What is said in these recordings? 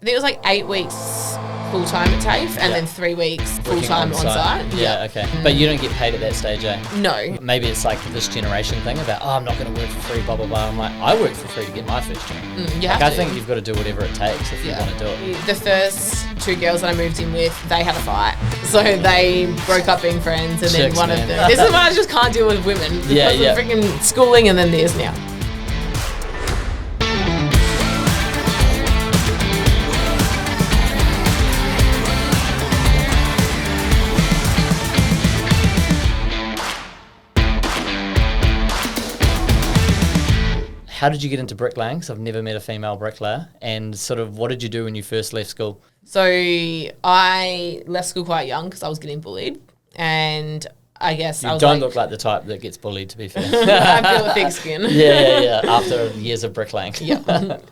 I think it was like 8 weeks full-time at TAFE and then 3 weeks full-time on-site. Yeah, okay. But you don't get paid at that stage, eh? No. Maybe it's like this generation thing about, I'm not going to work for free, blah, blah, blah. I'm like, I work for free to get my first job. I think you've got to do whatever it takes if you want to do it. The first 2 girls that I moved in with, they had a fight. So they broke up being friends and then one of them. This is why I just can't deal with women. Because of freaking schooling and then this now. How did you get into bricklaying? Because I've never met a female bricklayer. And sort of what did you do when you first left school? So I left school quite young because I was getting bullied. And I guess I was don't look like the type that gets bullied, to be fair. I've got a thick skin. Yeah. After years of bricklaying. So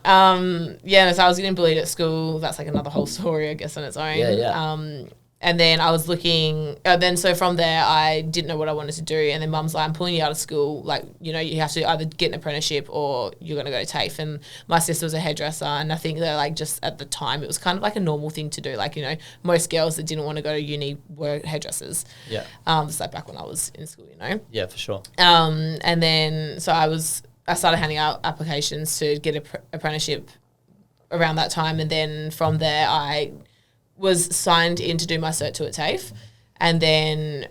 I was getting bullied at school. That's like another whole story, I guess, on its own. Yeah. And then I was looking, so from there I didn't know what I wanted to do. And then mum's like, I'm pulling you out of school. Like, you have to either get an apprenticeship or you're going to go to TAFE. And my sister was a hairdresser. And I think that like just at the time, it was kind of like a normal thing to do. Like, most girls that didn't want to go to uni were hairdressers. Yeah. It's like back when I was in school, Yeah, for sure. And then, so I started handing out applications to get an apprenticeship around that time. And then from there, I was signed in to do my Cert 2 at TAFE. And then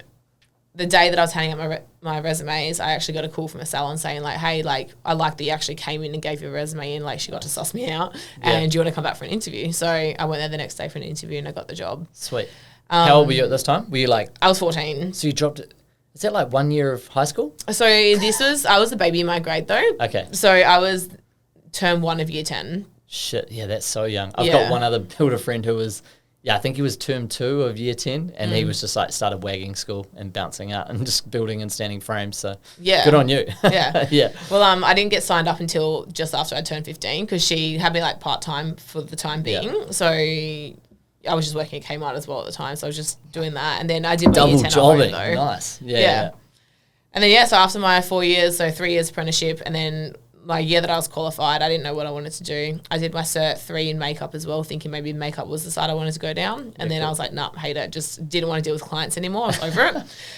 the day that I was handing out my resumes, I actually got a call from a salon saying like, hey, like, I like that you actually came in and gave your resume in. Like, she got to suss me out. And do you want to come back for an interview? So I went there the next day for an interview and I got the job. Sweet. How old were you at this time? Were you like... I was 14. So you dropped it. Is that like 1 year of high school? So I was the baby in my grade though. Okay. So I was term 1 of year 10. Shit, yeah, that's so young. I've got one other builder friend who was... Yeah, I think he was term 2 of year 10 and he was just like started wagging school and bouncing out and just building and standing frames. So good on you. Yeah. Well, I didn't get signed up until just after I turned 15 because she had me like part-time for the time being. Yeah. So I was just working at Kmart as well at the time. So I was just doing that. And then I did my year 10 at home though. Nice. Yeah. And then, so after my 4 years, so 3 years apprenticeship and then my year that I was qualified, I didn't know what I wanted to do. I did my Cert 3 in makeup as well, thinking maybe makeup was the side I wanted to go down. And then I was like, nah, hate it. Just didn't want to deal with clients anymore. I was over it.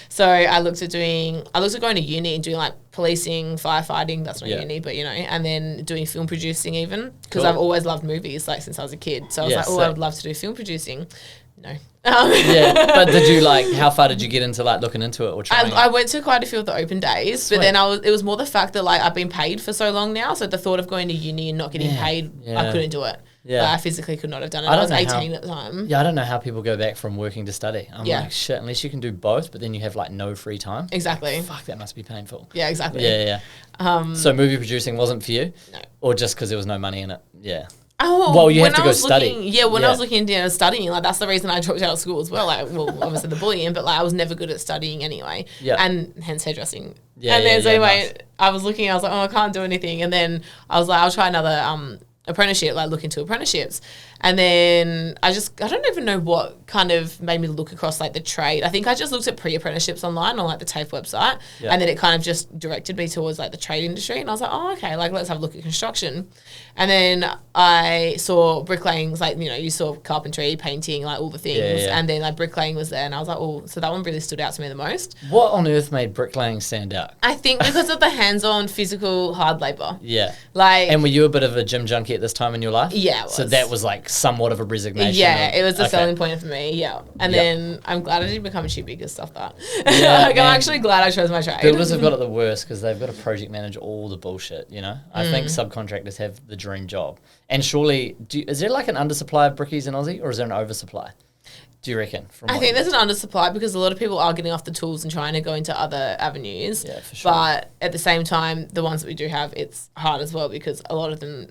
So I looked at going to uni and doing like policing, firefighting. That's not uni, but and then doing film producing even because I've always loved movies like since I was a kid. So I was like, I would love to do film producing. No. But did you how far did you get into like looking into it or trying? I went to quite a few of the open days, but then it was more the fact that like I've been paid for so long now, so the thought of going to uni and not getting paid, I couldn't do it. Yeah. Like, I physically could not have done it. I was 18 at the time. Yeah, I don't know how people go back from working to study. I'm like, shit, unless you can do both, but then you have like no free time. Exactly. Fuck, that must be painful. Yeah, exactly. Yeah. So movie producing wasn't for you? No. Or just because there was no money in it? Yeah. Oh, well, you have to go study. I was looking into studying, like that's the reason I dropped out of school as well. Like, well, obviously the bullying, but like I was never good at studying anyway. Yeah. And hence hairdressing. Yeah. And then nice. I was looking, I was like, I can't do anything. And then I was like, I'll try another apprenticeship, like look into apprenticeships. And then I don't even know what kind of made me look across like the trade. I think I just looked at pre-apprenticeships online on like the TAFE website and then it kind of just directed me towards like the trade industry and I was like, oh, okay, like let's have a look at construction. And then I saw bricklaying, like, you saw carpentry, painting, like all the things. And then like bricklaying was there and I was like, oh, so that one really stood out to me the most. What on earth made bricklaying stand out? I think because of the hands-on physical hard labour. Yeah. Like, and were you a bit of a gym junkie at this time in your life? Yeah, it was. So that was like somewhat of a resignation. Yeah, it was a selling point for me, And then I'm glad I didn't become a cheap because stuff that. Yeah, like, I'm actually glad I chose my trade. Builders have got it the worst because they've got to project manage all the bullshit, I think subcontractors have the dream job. And surely, is there like an undersupply of brickies in Aussie or is there an oversupply? Do you reckon? I think there's an undersupply because a lot of people are getting off the tools and trying to go into other avenues. Yeah, for sure. But at the same time, the ones that we do have, it's hard as well because a lot of them,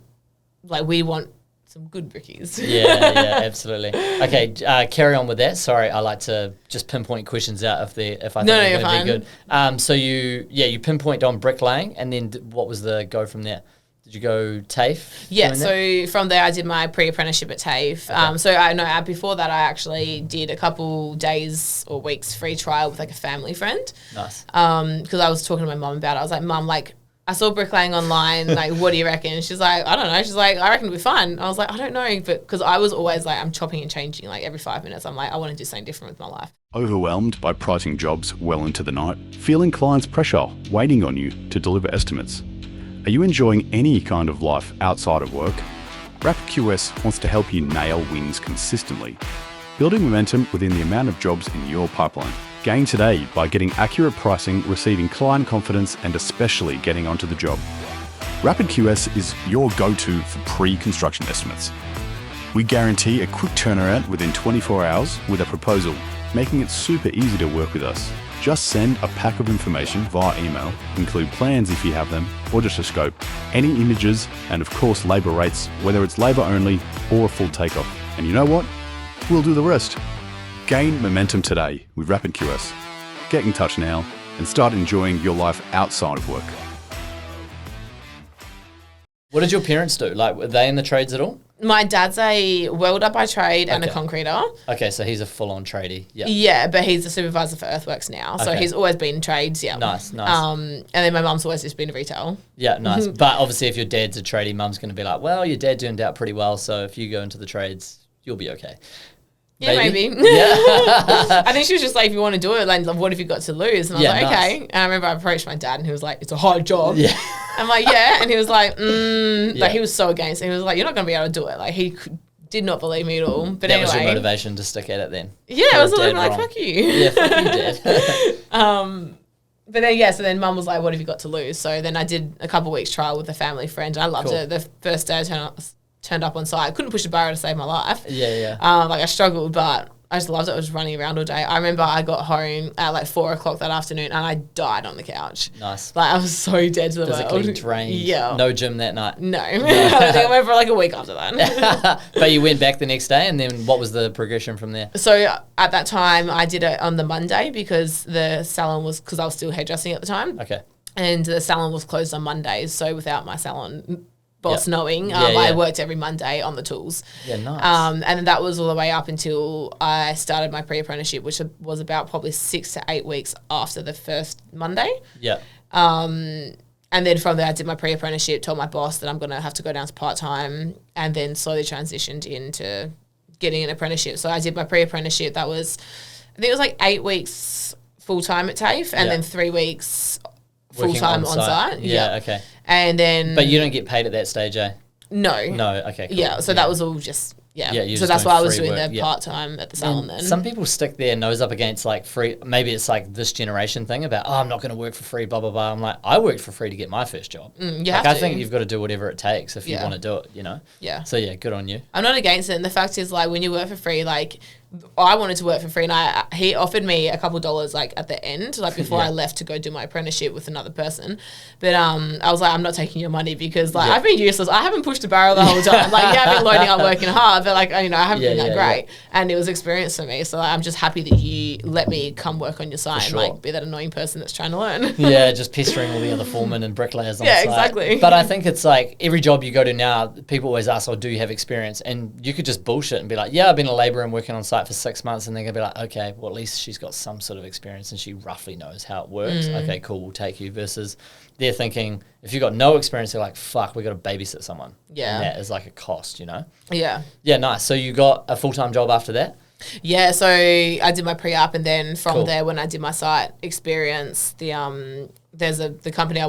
like we want some good brickies. Yeah, absolutely. Okay, carry on with that. Sorry, I like to just pinpoint questions out if I think they're going to be good. So you pinpoint on bricklaying and then what was the go from there? Did you go TAFE? Yeah, so from there I did my pre-apprenticeship at TAFE. Okay. So before that I actually did a couple days or weeks free trial with like a family friend. Nice. Because I was talking to my mum about it. I was like, Mum, like I saw bricklaying online. Like, what do you reckon? She's like, I don't know. She's like, I reckon it'll be fun. I was like, I don't know. But because I was always like, I'm chopping and changing like every 5 minutes. I'm like, I want to do something different with my life. Overwhelmed by pricing jobs well into the night? Feeling clients' pressure waiting on you to deliver estimates? Are you enjoying any kind of life outside of work? RapidQS wants to help you nail wins consistently, building momentum within the amount of jobs in your pipeline. Gain today by getting accurate pricing, receiving client confidence, and especially getting onto the job. RapidQS is your go-to for pre-construction estimates. We guarantee a quick turnaround within 24 hours with a proposal, making it super easy to work with us. Just send a pack of information via email, include plans if you have them, or just a scope, any images, and of course labour rates, whether it's labour only or a full takeoff. And you know what? We'll do the rest. Gain momentum today with RapidQS. Get in touch now and start enjoying your life outside of work. What did your parents do? Like, were they in the trades at all? My dad's a welder by trade and a concreter. Okay, so he's a full-on tradie. Yeah. Yeah, but he's a supervisor for earthworks now. So he's always been in trades, yeah. Nice. And then my mum's always just been in retail. Yeah, nice. But obviously if your dad's a tradie, mum's going to be like, well, your dad turned out pretty well, so if you go into the trades, you'll be okay. Yeah, maybe. Yeah. I think she was just like, if you want to do it, like, what have you got to lose? And I was like, okay. And I remember I approached my dad and he was like, it's a hard job. Yeah. I'm like, yeah. And he was like, like, he was so against it. He was like, you're not going to be able to do it. Like, he did not believe me at all. But that was your motivation to stick at it then? Yeah, I was like, fuck you. Yeah, fuck you, Dad. But then, so then mum was like, what have you got to lose? So then I did a couple of weeks trial with a family friend. I loved it. The first day I turned up on site. I couldn't push a barrow to save my life. Yeah. Like, I struggled, but I just loved it. I was running around all day. I remember I got home at like 4 o'clock that afternoon and I died on the couch. Nice. Like, I was so dead to the world. Physically drained. Yeah. No gym that night. No. I don't think I went for like a week after that. But you went back the next day, and then what was the progression from there? So at that time, I did it on the Monday because the salon was, because I was still hairdressing at the time. Okay. And the salon was closed on Mondays. So without my salon boss knowing, I worked every Monday on the tools. Yeah, nice. And that was all the way up until I started my pre-apprenticeship, which was about probably 6 to 8 weeks after the first Monday. Yeah. And then from there, I did my pre-apprenticeship, told my boss that I'm going to have to go down to part-time, and then slowly transitioned into getting an apprenticeship. So I did my pre-apprenticeship. That was, I think it was like 8 weeks full-time at TAFE, and then 3 weeks full-time on site. Yeah, okay. And then... But you don't get paid at that stage, eh? No. Okay, cool. Yeah, so that was all just... Yeah, so that's why I was doing the part-time at the salon then. Some people stick their nose up against like free, maybe it's like this generation thing about, I'm not going to work for free, blah, blah, blah. I'm like, I worked for free to get my first job. I think you've got to do whatever it takes if you want to do it, you know? Yeah. So yeah, good on you. I'm not against it. And the fact is, like, when you work for free, like, I wanted to work for free, and he offered me a couple dollars like at the end, like before I left to go do my apprenticeship with another person. But I was like, I'm not taking your money because like I've been useless. I haven't pushed a barrel the whole time. Like, I've been loading up, working hard, but like, I haven't been that great. And it was experience for me. So like, I'm just happy that you let me come work on your site and like be that annoying person that's trying to learn. Just pestering all the other foremen and bricklayers on the site. Exactly. But I think it's like every job you go to now, people always ask, do you have experience? And you could just bullshit and be like, I've been a labourer and working on site for 6 months, and they're going to be like, okay, well, at least she's got some sort of experience and she roughly knows how it works. Okay, cool, we'll take you. Versus they're thinking, if you've got no experience, they're like, fuck, we got to babysit someone. Yeah. And that is like a cost, you know? Yeah. Yeah, nice. So you got a full-time job after that? Yeah, so I did my pre-up, and then from there, when I did my site experience, there's the company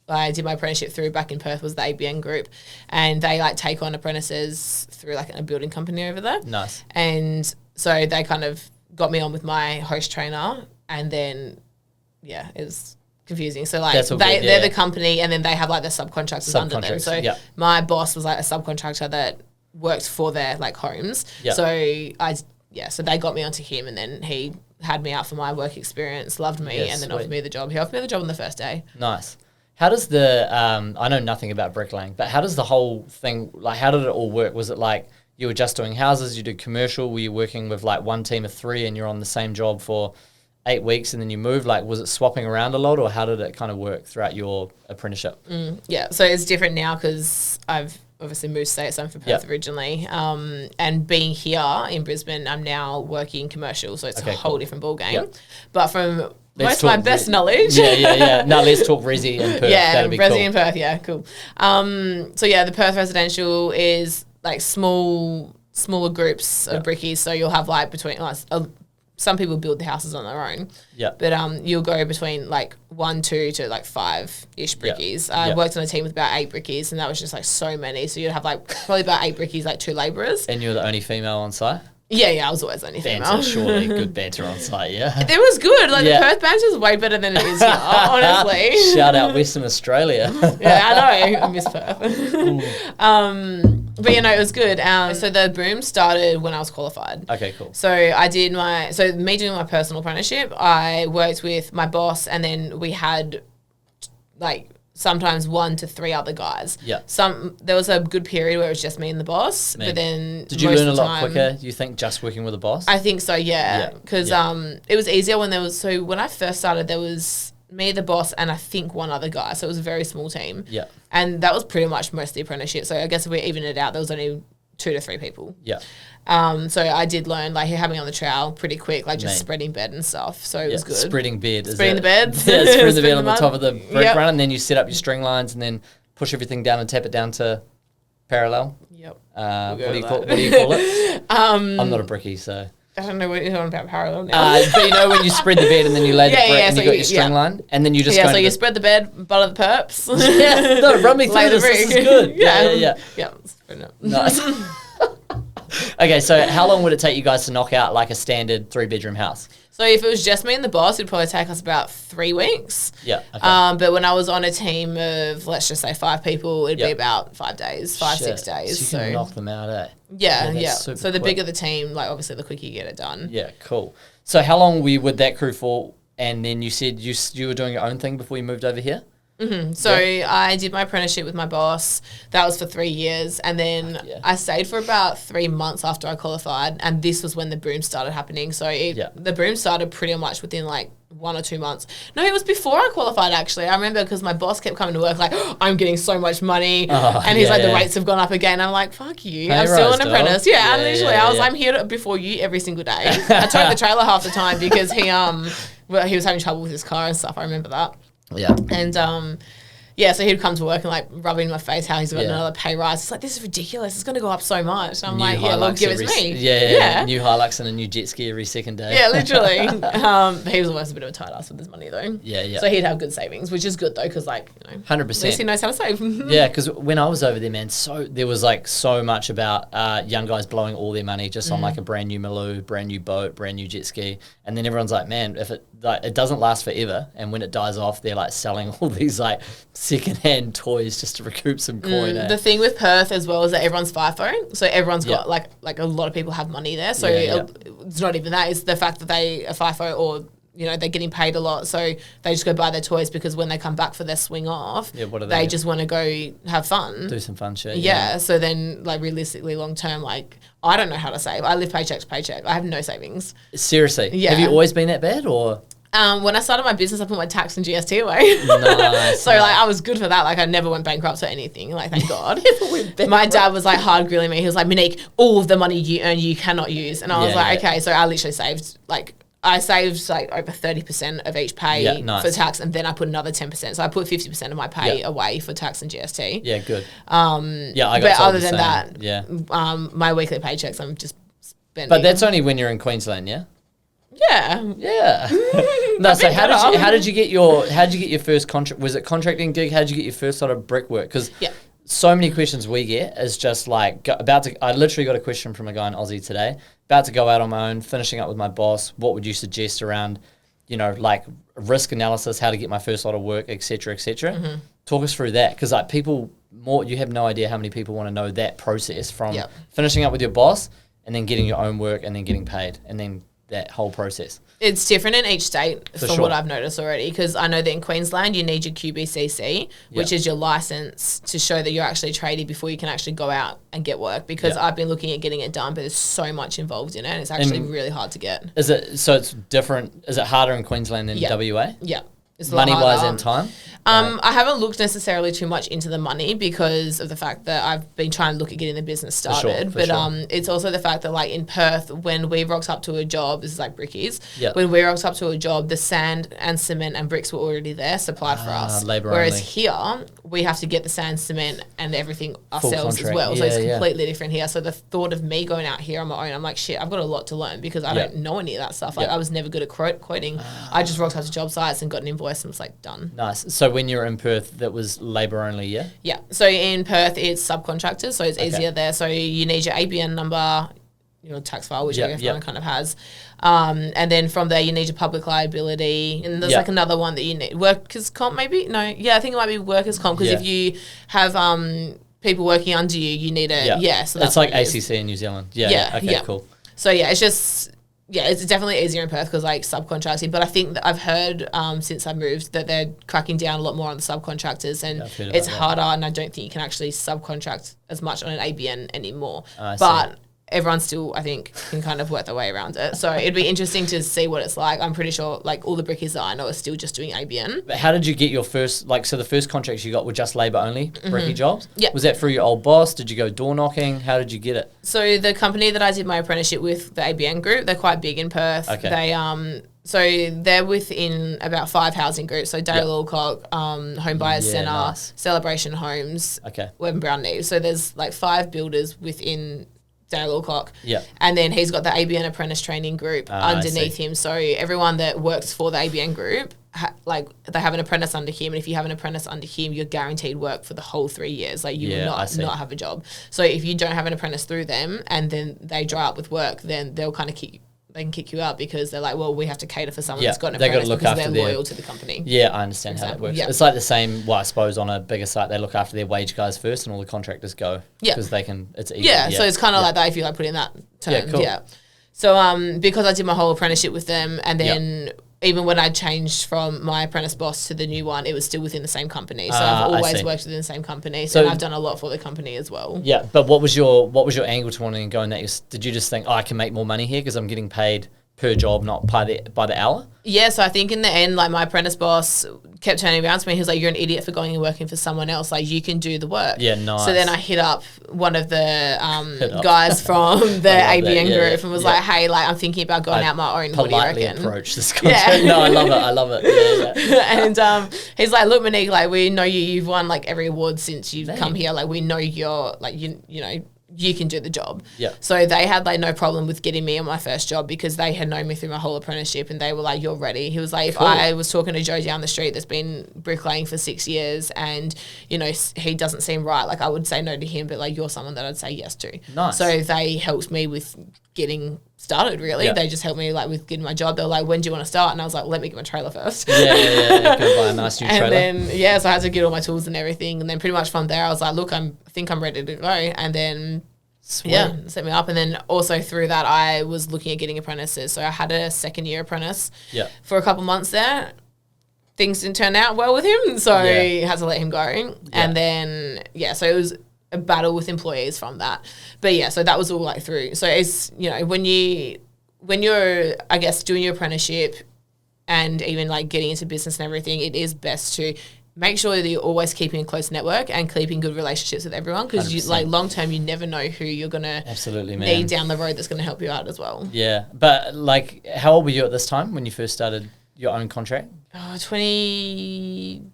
I did my apprenticeship through back in Perth was the ABN Group, and they like take on apprentices through like a building company over there. Nice. And so they kind of got me on with my host trainer, and then it was confusing. So like they're the company, and then they have like their subcontractors under them. So my boss was like a subcontractor that worked for their like homes. Yep. So so they got me onto him, and then he had me out for my work experience, loved me, and then offered me the job. He offered me the job on the first day. Nice. How does the, I know nothing about bricklaying, but how does the whole thing, like how did it all work? Was it like you were just doing houses, you did commercial, were you working with like one team of 3 and you're on the same job for 8 weeks and then you moved? Like, was it swapping around a lot, or how did it kind of work throughout your apprenticeship? Yeah, so it's different now because I've obviously moved state, so I'm from Perth originally. And being here in Brisbane, I'm now working commercial, so it's a whole different ballgame. But Most of my best knowledge. Yeah. No, let's talk resi in Perth. Yeah, that'd be resi cool. in Perth. Yeah, cool. So yeah, the Perth residential is like smaller groups of brickies. So you'll have like between some people build the houses on their own. Yeah. But you'll go between like 1, 2 to like 5-ish brickies. I worked on a team with about 8 brickies, and that was just like so many. So you'd have like probably about 8 brickies, like 2 laborers. And you're the only female on site? Yeah, I was always only female. Banter, surely. Good banter on site, yeah. It was good. Like the Perth banter is way better than it is here, honestly. Shout out Western Australia. Yeah, I know. I miss Perth. But it was good. So the boom started when I was qualified. Okay, cool. So me doing my personal apprenticeship, I worked with my boss, and then we had like sometimes 1 to 3 other guys. Yeah. There was a good period where it was just me and the boss, but then did you learn a lot quicker? You think just working with a boss? I think so. Yeah. Because it was easier when when I first started, there was me, the boss, and I think 1 other guy. So it was a very small team. Yeah. And that was pretty much most of the apprenticeship. So I guess if we even it out, there was only 2 to 3 people. Yeah. So I did learn, like, he had me on the trowel pretty quick, like just spreading bed and stuff. So it was good. Spreading bed. Spreading the beds. Yeah, spreading the bed on the top of the brick run, and then you set up your string lines and then push everything down and tap it down to parallel. Yep. What do you call it? I'm not a brickie, so... I don't know what you're talking about parallel now. But you know when you spread the bed and then you lay the brick and you got your string line, and then you just so you spread the bed, butter the perps. Run me through this. This is good. Yeah. Spread it. Nice. Okay, so how long would it take you guys to knock out like a standard 3-bedroom house? So if it was just me and the boss, it'd probably take us about 3 weeks. Yeah. Okay. But when I was on a team of, let's just say 5 people, it'd be about 5 days, 6 days. So you can knock them out, eh? Yeah. So the bigger the team, like obviously the quicker you get it done. Yeah, cool. So how long were you with that crew for? And then you said you were doing your own thing before you moved over here? Mm-hmm. So I did my apprenticeship with my boss. That was for 3 years. And then I stayed for about 3 months after I qualified. And this was when the boom started happening. So the boom started pretty much within like 1 or 2 months. No, it was before I qualified, actually. I remember because my boss kept coming to work like, I'm getting so much money. And he's like, the rates have gone up again. I'm like, fuck you. I'm still an apprentice. Yeah, and literally I was I'm here before you every single day. I towed the trailer half the time because he was having trouble with his car and stuff. I remember that. Yeah. And so he'd come to work and like rub in my face how he's got another pay rise. It's like, this is ridiculous. It's going to go up so much. And I'm like, well, give it to me. Yeah. New Hilux and a new jet ski every second day. Yeah, literally. He was always a bit of a tight ass with his money though. Yeah. So he'd have good savings, which is good though, because 100%. At least he knows how to save. Yeah, because when I was over there, man, there was like so much about young guys blowing all their money just on like a brand new Maloo, brand new boat, brand new jet ski. And then everyone's like, man, if it doesn't last forever, and when it dies off, they're like selling all these like secondhand toys just to recoup some coin. The thing with Perth as well is that everyone's FIFO, so everyone's got like a lot of people have money there. So it's not even that; it's the fact that they are FIFO or they're getting paid a lot, so they just go buy their toys because when they come back for their swing off, they just want to go have fun, do some fun shit. Yeah. So then, like realistically, long term, like I don't know how to save. I live paycheck to paycheck. I have no savings. Seriously, have you always been that bad or? When I started my business, I put my tax and GST away. Nice. So I was good for that. Like I never went bankrupt or anything. Like thank God. My dad was like hard grilling me. He was like, Monique, all of the money you earn, you cannot use. And I was like, okay. So I literally saved like over 30% of each pay for tax, and then I put another 10%. So I put 50% of my pay away for tax and GST. Yeah, good. I got. But other than that, my weekly paychecks, I'm just spending. But that's only when you're in Queensland, yeah. Yeah. No, so how did you get your first contract? Was it contracting gig? How did you get your first sort of brickwork? Because so many questions we get is just like I literally got a question from a guy in Aussie today, about to go out on my own, finishing up with my boss. What would you suggest around, like risk analysis, how to get my first lot of work, et cetera, et cetera. Mm-hmm. Talk us through that. Because like you have no idea how many people want to know that process from finishing up with your boss and then getting your own work and then getting paid and then that whole process. It's different in each state from what I've noticed already, because I know that in Queensland you need your QBCC, which is your license to show that you're actually a tradie before you can actually go out and get work, because I've been looking at getting it done, but there's so much involved in it and it's actually really hard to get. So it's different, is it harder in Queensland than WA? Yeah. it's a lot money-wise harder. and time? I haven't looked necessarily too much into the money because of the fact that I've been trying to look at getting the business started. For sure. It's also the fact that like in Perth, when we rocked up to a job, this is like brickies. Yep. When we rocked up to a job, the sand and cement and bricks were already there, supplied for us. Labour Whereas only. here, we have to get the sand, cement, and everything ourselves as contract. well. So Yeah, it's yeah. completely different here. So the thought of me going out here on my own, I'm like, shit, I've got a lot to learn because I don't know any of that stuff. Like I was never good at quoting. I just rocked up to job sites and got an invoice and was like, done. Nice. So when you were in Perth, that was labour only, yeah? Yeah. So in Perth, it's subcontractors, so it's easier there. So you need your ABN number, your tax file, which everyone kind of has. And then from there, you need your public liability. And there's like another one that you need. Workers' comp, maybe? No. Yeah, I think it might be workers' comp because if you have people working under you, you need a... Yeah. So that's it's like ACC in New Zealand. Yeah. Okay, cool. So yeah, it's just... Yeah, it's definitely easier in Perth because like subcontracting. But I think that I've heard since I moved that they're cracking down a lot more on the subcontractors and it's harder. And I don't think you can actually subcontract as much on an ABN anymore. But everyone still, I think, can kind of work their way around it. So it'd be interesting to see what it's like. I'm pretty sure like all the brickies that I know are still just doing ABN. But how did you get your first, like, so the first contracts you got were just labour only, bricky jobs? Yeah. Was that through your old boss? Did you go door knocking? How did you get it? So the company that I did my apprenticeship with, the ABN group, they're quite big in Perth. Okay. They so they're within about 5 housing groups. So Dale Alcock, Home Buyers Centre, Celebration Homes, Webb and Brown Neves. So there's like 5 builders within Dale Alcock. Yeah. And then he's got the ABN apprentice training group underneath him. So everyone that works for the ABN group, like they have an apprentice under him. And if you have an apprentice under him, you're guaranteed work for the whole 3 years. Like you will not have a job. So if you don't have an apprentice through them and then they dry up with work, then they'll kind of they can kick you out because they're like, well, we have to cater for someone that's got an apprentice because they're loyal to the company. Yeah, I understand how that works. It's like the same, well, I suppose on a bigger site, they look after their wage guys first and all the contractors go because they can, it's easy. Yeah, so it's kind of like that if you like put in that term. Yeah, cool. So because I did my whole apprenticeship with them and then even when I changed from my apprentice boss to the new one, it was still within the same company. So I've always worked within the same company. So I've done a lot for the company as well. Yeah, but what was your angle to wanting to go in that? Did you just think, oh, I can make more money here because I'm getting paid per job, not by the hour? Yeah, so I think in the end, like my apprentice boss kept turning around to me. He was like, you're an idiot for going and working for someone else. Like you can do the work. Yeah, nice. So then I hit up one of the guys from the ABN group and was like, hey, like I'm thinking about going out my own. What do you reckon? Politely approach this contract. No, I love it. Yeah. And he's like, look, Monique, like we know you've won like every award since you've come here. Like we know you're like, you know, you can do the job. Yeah. So they had like no problem with getting me on my first job because they had known me through my whole apprenticeship and they were like, you're ready. He was like, if I was talking to Joe down the street that's been bricklaying for 6 years and, you know, he doesn't seem right, like I would say no to him, but like you're someone that I'd say yes to. Nice. So they helped me with getting started really. Yeah. They just helped me like with getting my job. They were like, when do you want to start? And I was like, let me get my trailer first. Yeah. Go buy a nice new trailer. And then, so I had to get all my tools and everything. And then pretty much from there, I was like, look, I think I'm ready to go. And then... Sweet. Yeah, set me up. And then also through that, I was looking at getting apprentices. So I had a second-year apprentice for a couple months there. Things didn't turn out well with him, so I had to let him go. Yeah. And then, so it was a battle with employees from that. But, so that was all, like, through. So it's, you know, when you're, I guess, doing your apprenticeship and even, like, getting into business and everything, it is best to make sure that you're always keeping a close network and keeping good relationships with everyone because like long term you never know who you're gonna need down the road that's gonna help you out as well. Yeah, but like how old were you at this time when you first started your own contract? 22.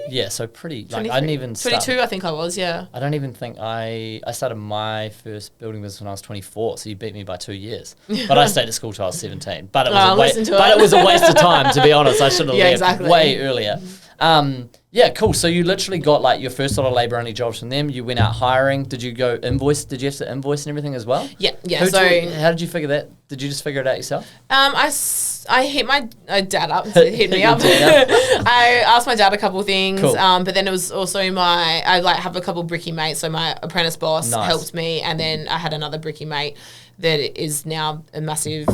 Yeah, so pretty. Like I didn't even 22. I think I was. Yeah. I don't even think I started my first building business when I was 24. So you beat me by 2 years. But I stayed at school till I was 17. But it was a waste of time, to be honest. I should have left way earlier. Yeah, cool. So you literally got like your first sort of labour only jobs from them. You went out hiring. Did you go invoice? Did you have to invoice and everything as well? Yeah. How did you figure that? Did you just figure it out yourself? I hit my dad up to hit me up. I asked my dad a couple of things, cool. But then it was also I like have a couple bricky mates. So my apprentice boss helped me, and then I had another bricky mate that is now a massive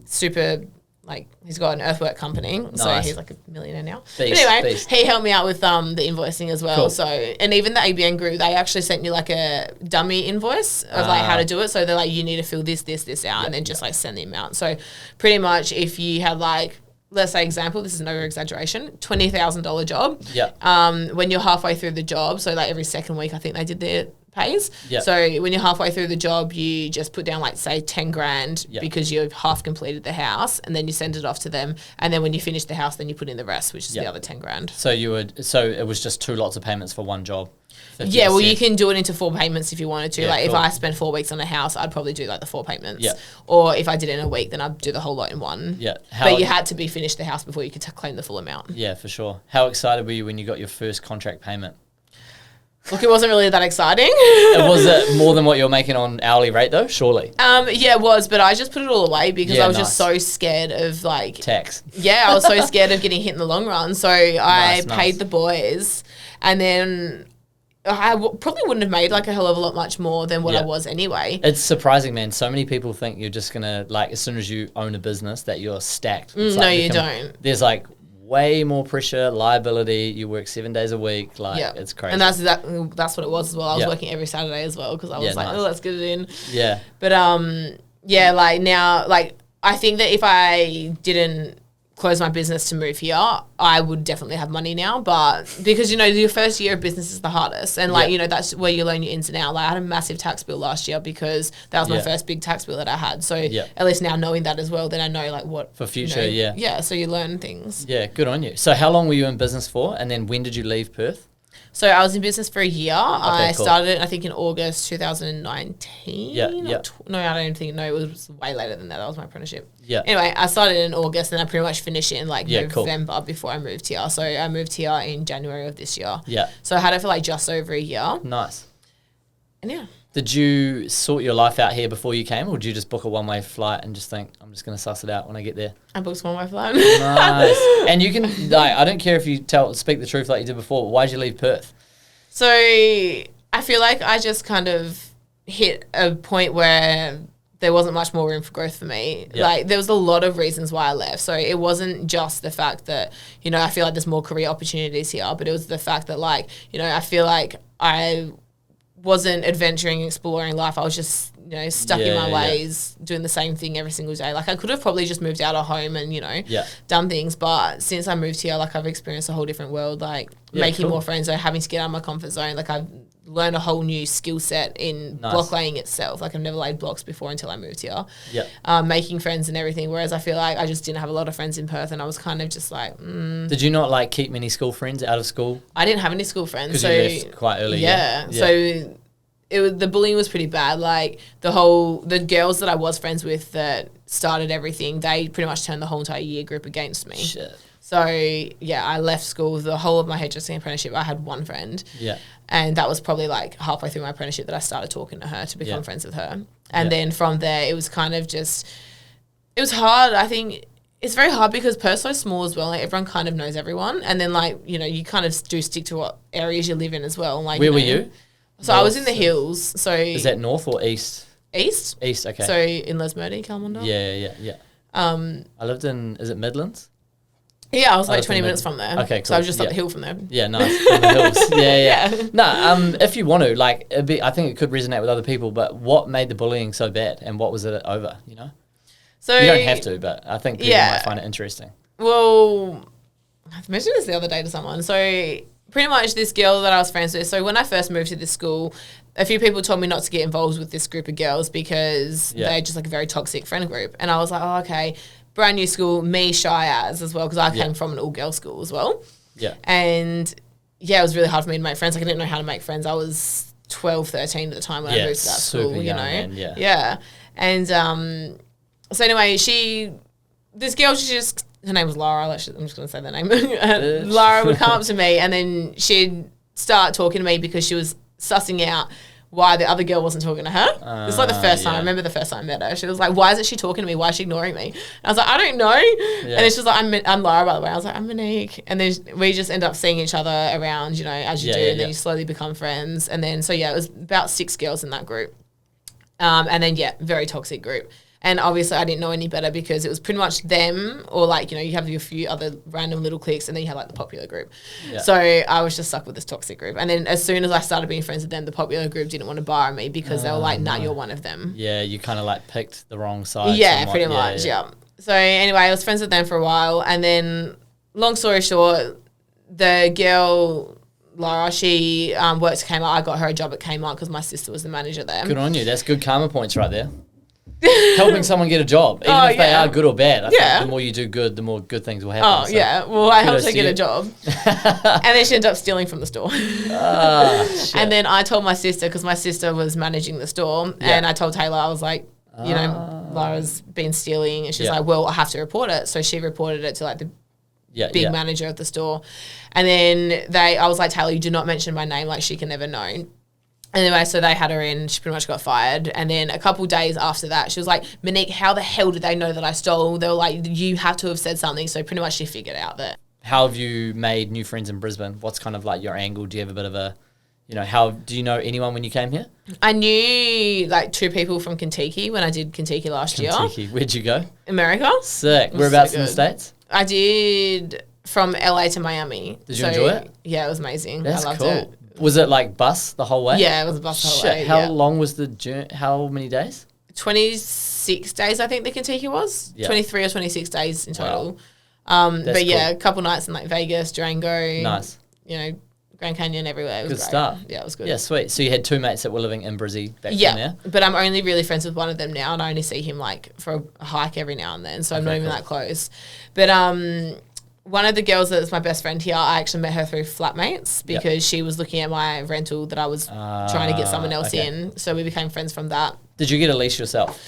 super. Like, he's got an earthwork company, so he's like a millionaire now. But anyway, he helped me out with the invoicing as well. Cool. So, and even the ABN group, they actually sent you like a dummy invoice of like how to do it. So they're like, you need to fill this out, and then just like send the amount. So pretty much if you had like let's say example, this is no exaggeration, $20,000 job. Yeah. When you're halfway through the job, so like every second week, I think they did their pays. Yeah. So when you're halfway through the job, you just put down like say 10 grand because you've half completed the house, and then you send it off to them. And then when you finish the house, then you put in the rest, which is the other 10 grand. So it was just 2 lots of payments for one job. 50%. Yeah, well, you can do it into 4 payments if you wanted to. Yeah, like cool. if I spent 4 weeks on a house, I'd probably do like the 4 payments. Yeah. Or if I did it in a week, then I'd do the whole lot in one. Yeah. But you had to be finished the house before you could claim the full amount. Yeah, for sure. How excited were you when you got your first contract payment? Look, it wasn't really that exciting. Was it more than what you're making on hourly rate though? Surely. Yeah, it was, but I just put it all away because I was just so scared of like tax. Yeah, I was so scared of getting hit in the long run. So I paid the boys, and then I probably wouldn't have made like a hell of a lot much more than what I was anyway. It's surprising, man. So many people think you're just gonna like as soon as you own a business that you're stacked. No, you don't. There's like way more pressure, liability. You work 7 days a week. Like it's crazy. And that's what it was as well. I was working every Saturday as well because I was like, oh, let's get it in. Yeah. But yeah, like now, like I think that if I didn't close my business to move here, I would definitely have money now. But because, you know, your first year of business is the hardest. And like, you know, that's where you learn your ins and outs. Like I had a massive tax bill last year because that was my first big tax bill that I had. So at least now knowing that as well, then I know like what. For future, Yeah, so you learn things. Yeah, good on you. So how long were you in business for? And then when did you leave Perth? So I was in business for a year. I started, I think, in August 2019. Yeah. No, I don't think. No, it was way later than that. That was my apprenticeship. Yeah. Anyway, I started in August and I pretty much finished it in like November before I moved here. So I moved here in January of this year. Yeah. So I had it for like just over a year. Nice. And yeah. Did you sort your life out here before you came, or did you just book a one-way flight and just think, I'm just going to suss it out when I get there? I booked one-way flight. Nice. And you can, like, I don't care if you speak the truth like you did before, but why did you leave Perth? So I feel like I just kind of hit a point where there wasn't much more room for growth for me. Yeah. Like there was a lot of reasons why I left. So it wasn't just the fact that, you know, I feel like there's more career opportunities here, but it was the fact that like, you know, I feel like I wasn't adventuring and exploring life. I was just, you know, stuck in my ways, doing the same thing every single day. Like I could have probably just moved out of home and, you know, done things. But since I moved here, like I've experienced a whole different world, like making more friends, like having to get out of my comfort zone. Like I've learned a whole new skill set in block laying itself. Like I've never laid blocks before until I moved here. Yeah. Making friends and everything. Whereas I feel like I just didn't have a lot of friends in Perth and I was kind of just like, Did you not like keep many school friends out of school? I didn't have any school friends. Because you left quite early. Yeah. So the bullying was pretty bad. Like the girls that I was friends with that started everything, they pretty much turned the whole entire year group against me. Shit. So yeah, I left school. The whole of my hairdressing apprenticeship, I had one friend. Yeah. And that was probably like halfway through my apprenticeship that I started talking to her to become friends with her. And then from there, it was kind of just, it was hard. I think it's very hard because Perth's so small as well. Like everyone kind of knows everyone. And then like, you know, you kind of do stick to what areas you live in as well. Like, where were you? So north, I was in the hills. So is that north or east? East. East, okay. So in Lesmurdy, Kalmunda. Yeah. I lived in, is it Midlands? Yeah, I was like 20 minutes from there. Okay, cool. So I was just up the hill from there. Yeah, nice. From the hills. Yeah. No, if you want to, like, I think it could resonate with other people, but what made the bullying so bad and what was it over, you know? So you don't have to, but I think people might find it interesting. Well, I mentioned this the other day to someone. So pretty much this girl that I was friends with. So when I first moved to this school, a few people told me not to get involved with this group of girls because they're just like a very toxic friend group. And I was like, oh, okay. Brand new school, me shy as well because I came from an all-girls school as well. Yeah. And yeah, it was really hard for me to make friends. Like I didn't know how to make friends. I was 12, 13 at the time when I moved to that school, you know. Man, yeah. And so anyway, this girl, her name was Lara. I'm just going to say the name. Lara would come up to me and then she'd start talking to me because she was sussing out why the other girl wasn't talking to her. It's like the first time. I remember the first time I met her. She was like, why isn't she talking to me? Why is she ignoring me? And I was like, I don't know. Yeah. And then she was like, I'm Lara, by the way. I was like, I'm Monique. And then we just end up seeing each other around, you know, as you do. And then you slowly become friends. And then, so yeah, it was about 6 girls in that group. And then, very toxic group. And obviously I didn't know any better because it was pretty much them or like, you know, you have a few other random little cliques and then you have like the popular group. Yeah. So I was just stuck with this toxic group. And then as soon as I started being friends with them, the popular group didn't want to bar me because they were like, nah, you're one of them. Yeah, you kind of like picked the wrong side. Yeah, pretty much, yeah. So anyway, I was friends with them for a while, and then long story short, the girl Laura, she worked at Kmart. I got her a job at Kmart because my sister was the manager there. Good on you. That's good karma points right there. Helping someone get a job, even if they are good or bad. I think the more you do good, the more good things will happen. Oh, yeah. Well, I helped her get a job. And then she ended up stealing from the store. And then I told my sister, because my sister was managing the store, and I told Taylor, I was like, you know, Laura's been stealing. And she's like, well, I have to report it. So she reported it to like the big manager of the store. And then I was like, Taylor, you do not mention my name. Like, she can never know. Anyway, so they had her in. She pretty much got fired. And then a couple days after that, she was like, Monique, how the hell did they know that I stole? They were like, you have to have said something. So pretty much she figured out that. How have you made new friends in Brisbane? What's kind of like your angle? Do you have a bit of a, you know, do you know anyone when you came here? I knew like 2 people from Kentucky when I did Kentucky last year. Where'd you go? America. Sick. Whereabouts in the States? I did from LA to Miami. Did you enjoy it? Yeah, it was amazing. That's I loved cool. it. Was it like bus the whole way? Yeah, it was a bus the whole way. How long was the journey? How many days? 26 days, I think the Kentucky was. 23 or 26 days in total. Wow. But yeah, a couple nights in like Vegas, Durango. Nice. You know, Grand Canyon, everywhere. It was good great. stuff. Yeah, it was good. Yeah, sweet. So you had 2 mates that were living in Brizzy back then, yeah? But I'm only really friends with one of them now, and I only see him like for a hike every now and then, so I'm not even that close. But one of the girls that's my best friend here, I actually met her through flatmates because she was looking at my rental that I was trying to get someone else in. So we became friends from that. Did you get a lease yourself?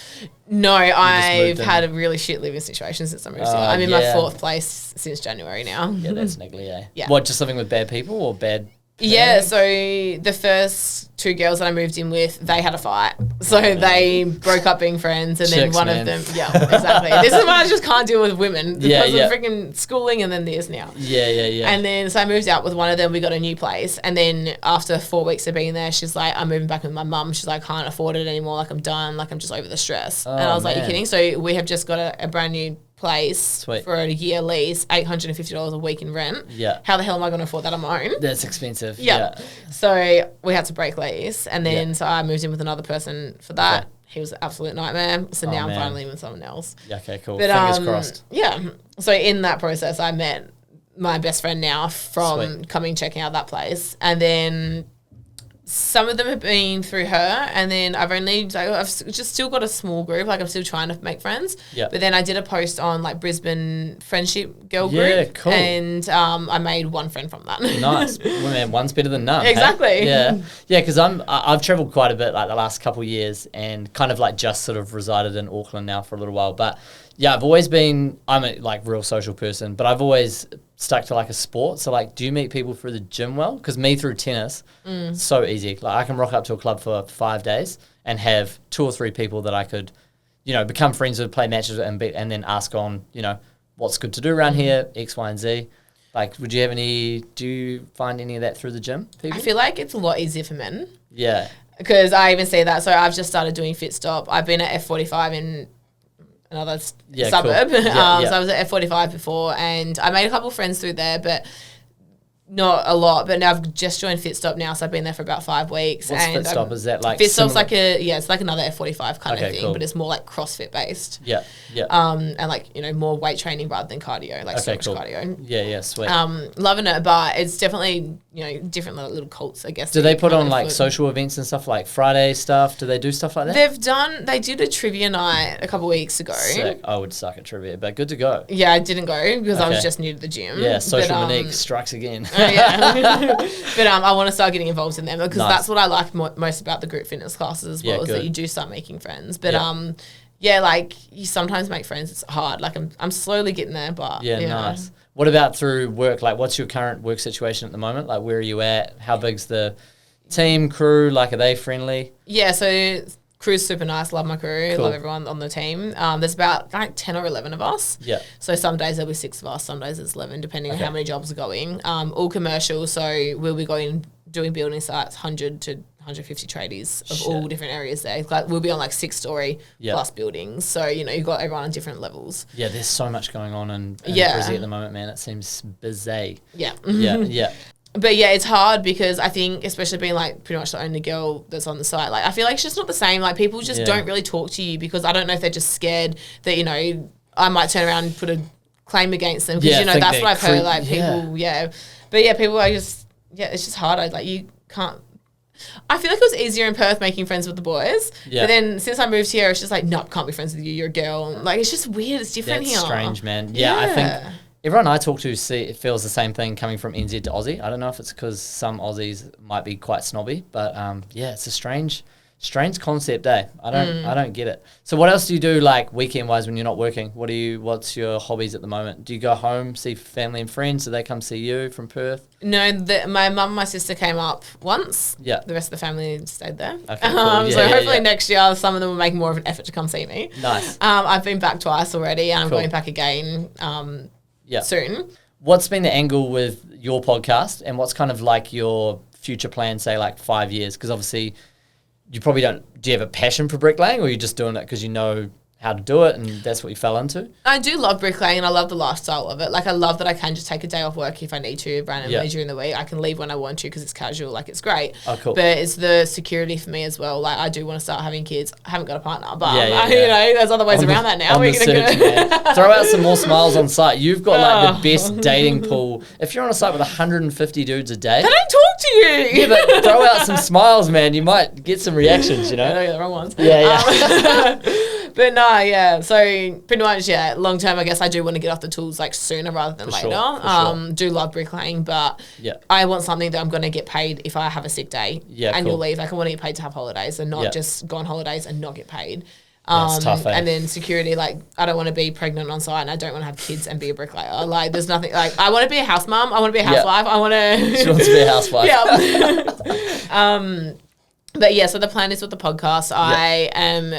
No, I've had a really shit living situation since I moved here. I'm in my 4th place since January now. Yeah, that's niggly, eh? Yeah. What, just living with bad people or bad... Yeah, so the first 2 girls that I moved in with, they had a fight. So they broke up being friends, and then one of them... Yeah, exactly. This is why I just can't deal with women because of freaking schooling and then this now. Yeah. And then, so I moved out with one of them. We got a new place. And then after 4 weeks of being there, she's like, I'm moving back with my mum. She's like, I can't afford it anymore. Like, I'm done. Like, I'm just over the stress. And I was like, you're kidding? So we have just got a brand new place for a year lease, $850 a week in rent. Yeah. How the hell am I going to afford that on my own? That's expensive. Yeah. So we had to break lease, and then so I moved in with another person for that. Okay. He was an absolute nightmare. So now I'm finally with someone else. Yeah, okay, cool. But, fingers crossed. Yeah. So in that process, I met my best friend now from checking out that place, and then some of them have been through her, and then I've just still got a small group. Like, I'm still trying to make friends. Yeah. But then I did a post on like Brisbane friendship girl group. Yeah, cool. And I made one friend from that. Nice. Well, man, one's better than none. Exactly. Hey? Yeah. Yeah, because I've travelled quite a bit like the last couple of years, and kind of like just sort of resided in Auckland now for a little while. But yeah, I'm a like real social person, but I've always stuck to like a sport. So like, do you meet people through the gym well? Because me through tennis, so easy. Like, I can rock up to a club for 5 days and have 2 or 3 people that I could, you know, become friends with, play matches with, and then ask on, you know, what's good to do around here, X, Y, and Z. Like, do you find any of that through the gym, people? I feel like it's a lot easier for men. Yeah. Because I even see that. So I've just started doing Fit Stop. I've been at F45 in another suburb. Cool. So I was at F45 before, and I made a couple of friends through there, but not a lot. But now I've just joined Fit Stop now, so I've been there for about 5 weeks. What's Fit Stop? Is that like Fit Stop's like it's like another F45 kind of thing, cool. But it's more like CrossFit based. Yeah. And like, you know, more weight training rather than cardio, like so much cardio. Yeah, sweet. Loving it, but it's definitely, you know, different little cults, I guess. Do they put on like social events and stuff, like Friday stuff? Do they do stuff like that? They did a trivia night a couple of weeks ago. Sick. I would suck at trivia, but good to go. Yeah, I didn't go because I was just new to the gym. Yeah, social Monique strikes again. But I want to start getting involved in them because that's what I like most about the group fitness classes as well, is that you do start making friends. But like, you sometimes make friends. It's hard. Like, I'm slowly getting there, but nice. What about through work? Like, what's your current work situation at the moment? Like, where are you at? How big's the team, crew? Like, are they friendly? Yeah, so crew's super nice. Love my crew. Cool. Love everyone on the team. There's about like 10 or 11 of us. Yeah. So some days there'll be 6 of us. Some days it's 11, depending on how many jobs are going. All commercial. So we'll be going doing building sites, 100 to 150 tradies of all different areas there. Like, we'll be on like 6-story plus buildings. So, you know, you've got everyone on different levels. Yeah, there's so much going on in Brizzy at the moment, man. It seems busy. Yeah. Yeah. But yeah, it's hard because I think, especially being like pretty much the only girl that's on the site, like, I feel like it's just not the same. Like, people just don't really talk to you because I don't know if they're just scared that, you know, I might turn around and put a claim against them because, that's what I've heard, like, people, But, people are just, it's just hard. You can't. I feel like it was easier in Perth making friends with the boys. Yeah. But then since I moved here, it's just like, nope, can't be friends with you. You're a girl. Like, it's just weird. It's different here. It's strange, man. Yeah, I think everyone I talk to feels the same thing coming from NZ to Aussie. I don't know if it's because some Aussies might be quite snobby, but it's a strange concept, eh? I don't get it. So what else do you do, like, weekend-wise when you're not working? What's your hobbies at the moment? Do you go home, see family and friends? Do they come see you from Perth? No, my mum and my sister came up once. Yeah. The rest of the family stayed there. Okay, cool. So hopefully next year some of them will make more of an effort to come see me. Nice. I've been back twice already, and I'm going back again soon. What's been the angle with your podcast, and what's kind of like your future plan, say, like 5 years? Because obviously you probably do you have a passion for bricklaying, or are you just doing it because you know how to do it and that's what you fell into? I do love bricklaying and I love the lifestyle of it. Like, I love that I can just take a day off work if I need to randomly during the week. I can leave when I want to because it's casual. Like, it's great. Oh, cool. But it's the security for me as well. Like, I do want to start having kids. I haven't got a partner, but there's other ways around that now. Throw out some more smiles on site. You've got like the best dating pool. If you're on a site with 150 dudes a day, they don't talk to you. Yeah, but throw out some smiles, man. You might get some reactions, I know you're the wrong ones. Yeah. But no, so pretty much, long term, I guess I do want to get off the tools like sooner rather than later. Sure. Do love bricklaying, but I want something that I'm going to get paid if I have a sick day, annual leave. Like, I want to get paid to have holidays and not just go on holidays and not get paid. That's tough, eh? And then security, like, I don't want to be pregnant on site and I don't want to have kids and be a bricklayer. Like, there's nothing, like, I want to be a house mum. I want to be a housewife. I want to... She wants to be a housewife. But so the plan is with the podcast, I am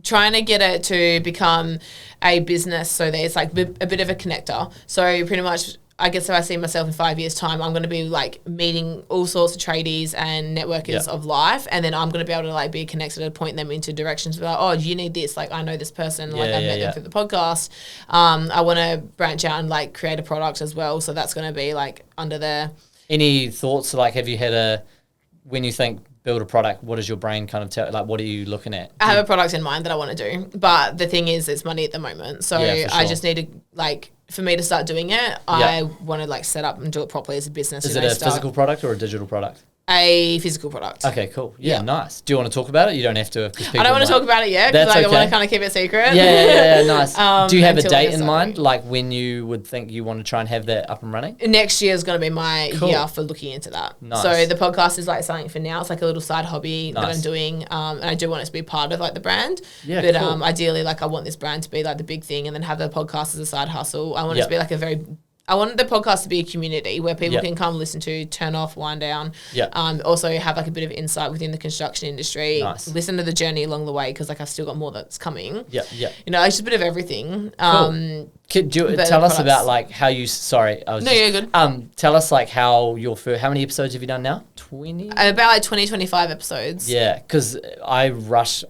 trying to get it to become a business so that it's like a bit of a connector. So pretty much, I guess if I see myself in 5 years' time, I'm going to be like meeting all sorts of tradies and networkers of life, and then I'm going to be able to like be connected and point them into directions. Like, oh, you need this. Like, I know this person. Like, I've met them through the podcast. I want to branch out and like create a product as well. So that's going to be like under there. Any thoughts? Like, have you had when you think build a product, what does your brain kind of tell? Like, what are you looking at? I have a product in mind that I want to do, but the thing is, it's money at the moment. So I just need to, like, for me to start doing it, I want to like set up and do it properly as a business. Is it a physical product or a digital product? A physical product. Okay, cool. Yeah, nice. Do you want to talk about it? You don't have to. I don't want to talk about it yet because I want to kind of keep it secret. Yeah, nice. Do you have a date in mind, like when you would think you want to try and have that up and running? Next year is going to be my year for looking into that. Nice. So the podcast is like something for now. It's like a little side hobby that I'm doing, and I do want it to be part of like the brand. Yeah, but ideally, like, I want this brand to be like the big thing, and then have the podcast as a side hustle. I want it to be like I want the podcast to be a community where people can come listen to, turn off, wind down. Also have like a bit of insight within the construction industry. Nice. Listen to the journey along the way because like I've still got more that's coming. Yeah. You know, it's just a bit of everything. Cool. Could you tell us about like how you? Sorry, you're good. Tell us like how many episodes have you done now? 20. About like 25 episodes. Yeah, because I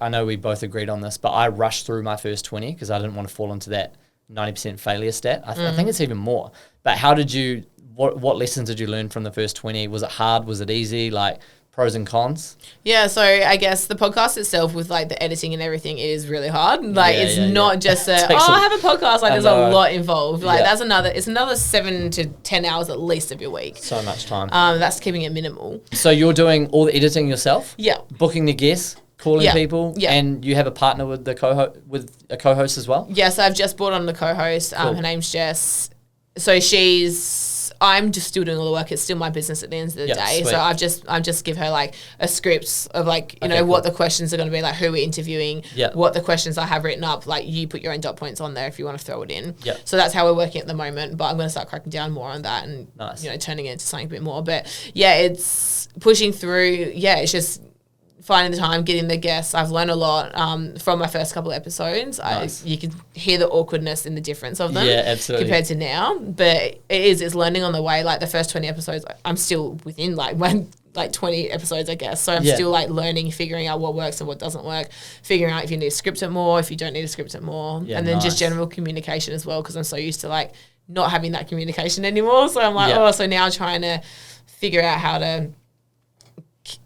know we both agreed on this, but I rushed through my first 20 because I didn't want to fall into that 90% failure stat. I think it's even more. But how did you, what lessons did you learn from the first 20? Was it hard? Was it easy? Like, pros and cons? Yeah, so I guess the podcast itself with like the editing and everything is really hard. Like, it's not just I have a podcast. Like, there's a lot involved. Like, it's another 7 to 10 hours at least of your week. So much time. That's keeping it minimal. So you're doing all the editing yourself? Yeah. Booking the guests? Calling people, and you have a partner with the a co-host as well. Yes, I've just brought on the co-host. Cool. Her name's Jess. So I'm just still doing all the work. It's still my business at the end of the day. Sweet. So I've just give her like a script of like what the questions are going to be, like who we're interviewing, what the questions I have written up. Like, you put your own dot points on there if you want to throw it in. So that's how we're working at the moment. But I'm going to start cracking down more on that and turning it into something a bit more. But it's pushing through. It's just finding the time, getting the guests. I've learned a lot from my first couple of episodes. Nice. You can hear the awkwardness and the difference of them compared to now. But it's learning on the way. Like, the first 20 episodes, I'm still within like 20 episodes, I guess. So I'm still like learning, figuring out what works and what doesn't work, figuring out if you need to script it more, if you don't need to script it more. And then just general communication as well, because I'm so used to like not having that communication anymore. So I'm like, so now trying to figure out how to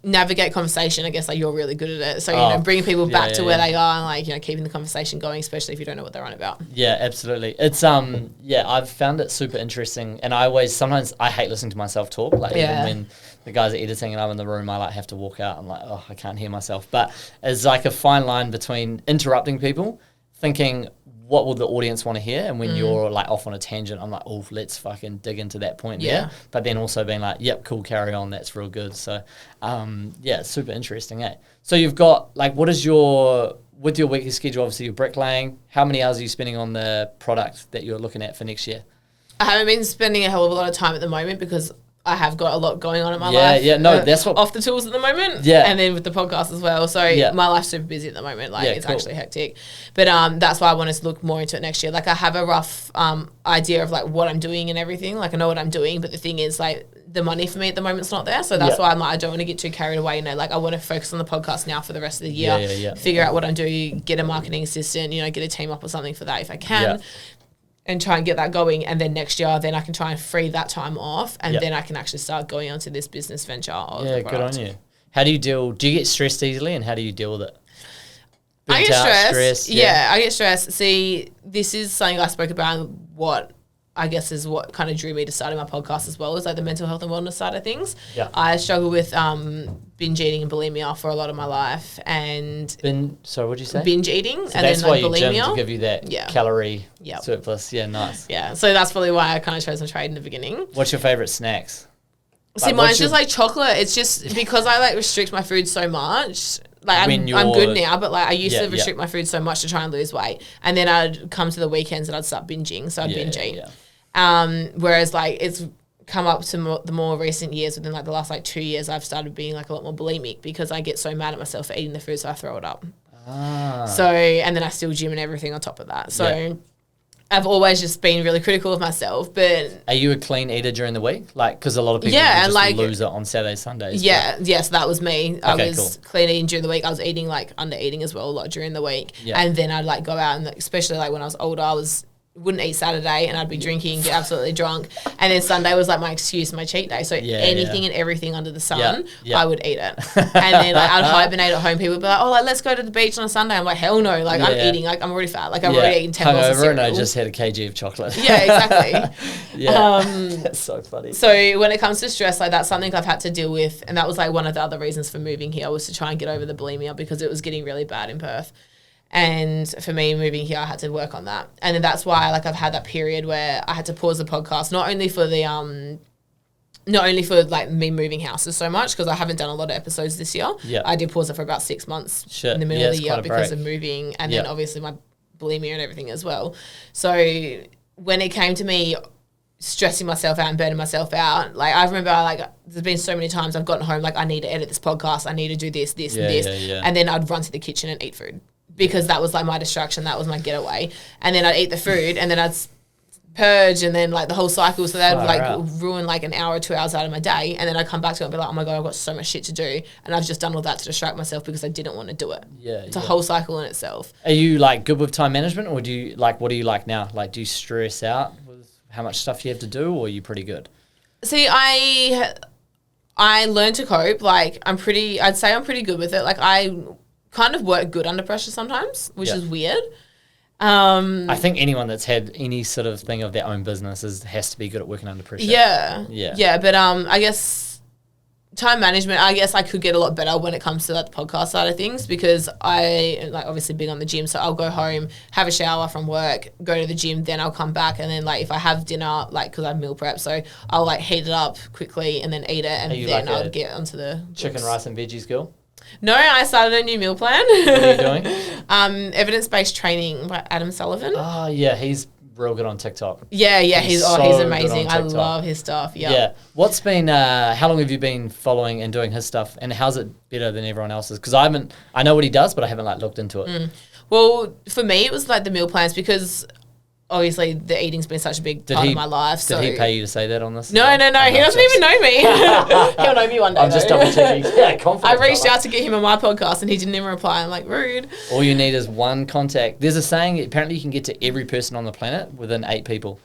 navigate conversation. I guess like you're really good at it. So, bringing people back to where they are and like, keeping the conversation going, especially if you don't know what they're on about. Yeah, absolutely. It's, I've found it super interesting. And sometimes I hate listening to myself talk. Like even when the guys are editing and I'm in the room, I like have to walk out. I'm like, I can't hear myself. But it's like a fine line between interrupting people, thinking, what will the audience want to hear? And when you're like off on a tangent, I'm like, let's fucking dig into that point there. But then also being like, yep, cool, carry on. That's real good. So, it's super interesting, eh? So you've got like, with your weekly schedule, obviously you're bricklaying. How many hours are you spending on the product that you're looking at for next year? I haven't been spending a hell of a lot of time at the moment because I have got a lot going on in my life. That's what... Off the tools at the moment. Yeah. And then with the podcast as well. So my life's super busy at the moment. Like it's actually hectic. But that's why I want to look more into it next year. Like I have a rough idea of like what I'm doing and everything. Like I know what I'm doing. But the thing is like the money for me at the moment's not there. So that's why I'm like, I don't want to get too carried away. Like I want to focus on the podcast now for the rest of the year. Figure out what I'm doing. Get a marketing assistant. Get a team up or something for that if I can. Yeah. And try and get that going, and then next year, then I can try and free that time off, and then I can actually start going onto this business venture. Good on you. How do you do you get stressed easily, and how do you deal with it? I get stressed. I get stressed. See, this is something I spoke about, what I guess is what kind of drew me to starting my podcast as well, is like the mental health and wellness side of things. Yeah. I struggle with binge eating and bulimia for a lot of my life. So what'd you say? Binge eating. So and that's then why you gym to give you that calorie surplus. Yeah, nice. Yeah, so that's probably why I kind of chose my trade in the beginning. What's your favourite snacks? See, mine's just like chocolate. It's just because I like restrict my food so much. Like I'm good now, but like I used to restrict my food so much to try and lose weight, and then I'd come to the weekends and I'd start binging, so I'd binge eat. Whereas like it's come up to the more recent years, within like the last like 2 years, I've started being like a lot more bulimic because I get so mad at myself for eating the food, so I throw it up. So and then I still gym and everything on top of that. So I've always just been really critical of myself. But are you a clean eater during the week? Like, because a lot of people just like, lose it on Saturdays, Sundays. Yes, that was me. I was clean eating during the week. I was eating like under eating as well a lot during the week. And then I'd like go out and especially like when I was older, wouldn't eat Saturday and I'd be drinking, get absolutely drunk. And then Sunday was like my excuse, my cheat day. So anything and everything under the sun, I would eat it. And then like I'd hibernate at home. People would be like, like, let's go to the beach on a Sunday. I'm like, hell no. Like I'm eating, like I'm already fat. Like I've already eaten 10 bowls of cereal. And I just had a kg of chocolate. Yeah, exactly. That's so funny. So when it comes to stress, like that's something I've had to deal with. And that was like one of the other reasons for moving here was to try and get over the bulimia because it was getting really bad in Perth. And for me, moving here, I had to work on that. And then that's why, like, I've had that period where I had to pause the podcast, not only for me moving houses so much, because I haven't done a lot of episodes this year. Yeah. I did pause it for about 6 months in the middle of the year because of moving and then obviously my bulimia and everything as well. So when it came to me stressing myself out and burning myself out, like I remember there's been so many times I've gotten home, like I need to edit this podcast, I need to do this, and this. And then I'd run to the kitchen and eat food. Because that was like my distraction, that was my getaway. And then I'd eat the food and then I'd purge and then like the whole cycle. So that would like ruin like an hour or 2 hours out of my day. And then I'd come back to it and be like, oh my God, I've got so much shit to do. And I've just done all that to distract myself because I didn't want to do it. It's a whole cycle in itself. Are you like good with time management or do you like, what do you like now? Like, do you stress out with how much stuff you have to do or are you pretty good? See, I learned to cope. Like I'd say I'm pretty good with it. Like I kind of work good under pressure sometimes, which is weird. I think anyone that's had any sort of thing of their own business has to be good at working under pressure. Yeah. But I guess time management, I guess I could get a lot better when it comes to like the podcast side of things because I like obviously big on the gym. So I'll go home, have a shower from work, go to the gym, then I'll come back and then like if I have dinner, like because I meve prep, so I'll like heat it up quickly and then eat it and then I'll get onto the chicken, rice and veggies girl. No, I started a new meal plan. What are you doing? Evidence-based training by Adam Sullivan. Oh, yeah, he's real good on TikTok. Yeah, he's amazing. I love his stuff. Yeah. What's been? How long have you been following and doing his stuff, and how's it better than everyone else's? Because I know what he does, but I haven't like looked into it. Well, for me, it was like the meal plans because obviously the eating's been such a big part of my life. Did he pay you to say that on this? No. He doesn't even know me. He'll know me one day. I'm just double checking. Yeah, confident. I reached out to get him on my podcast and he didn't even reply. I'm like, rude. All you need is one contact. There's a saying, apparently you can get to every person on the planet within 8 people.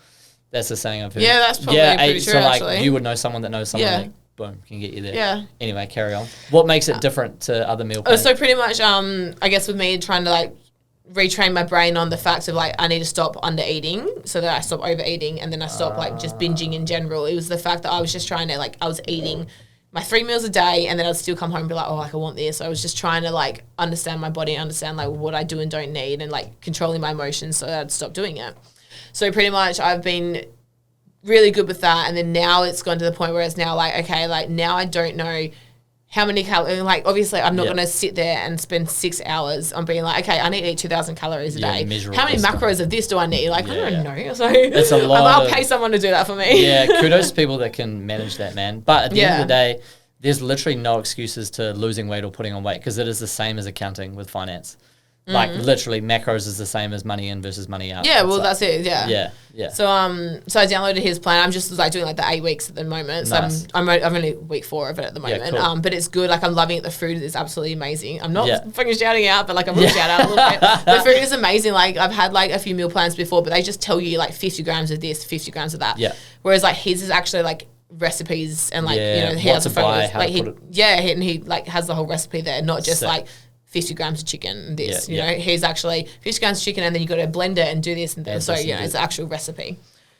That's the saying I've heard. Yeah, that's probably pretty true, so like actually. you would know someone that knows someone boom, can get you there. Yeah. Anyway, carry on. What makes it different to other meal plans? So pretty much, I guess with me trying to like retrain my brain on the fact of like I need to stop under eating so that I stop overeating, and then I stop like just binging in general. It was the fact that I was just trying to like, I was eating my 3 meals a day, and then I'd still come home and be like, oh, like I want this. So I was just trying to like understand my body, understand like what I do and don't need, and like controlling my emotions so that I'd stop doing it. So pretty much I've been really good with that, and then now it's gone to the point where it's now like, okay, like now I don't know how many calories, like obviously I'm not going to sit there and spend 6 hours on being like, okay, I need to eat 2,000 calories a day. How many macros of this do I need? Like, I don't know. So it's a lot I'll pay someone to do that for me. Yeah, kudos to people that can manage that, man. But at the end of the day, there's literally no excuses to losing weight or putting on weight, because it is the same as accounting with finance. Like literally macros is the same as money in versus money out. Yeah, well, that's it. Yeah. Yeah. So so I downloaded his plan. I'm just like doing like the 8 weeks at the moment. So Nice. I'm only week 4 of it at the moment. Yeah, cool. But it's good. Like I'm loving it. The food is absolutely amazing. I'm not fucking shouting out, but like I'm gonna shout out a little bit. The food is amazing. Like I've had like a few meal plans before, but they just tell you like 50 grams of this, 50 grams of that. Yeah. Whereas like his is actually like recipes and like he what has to the photos. buy, Like he like has the whole recipe there, not just Sick. like 50 grams of chicken and this, Yeah, you know, he's actually 50 grams of chicken and then you got to blend it and do this and that. So, you know, it's an actual recipe.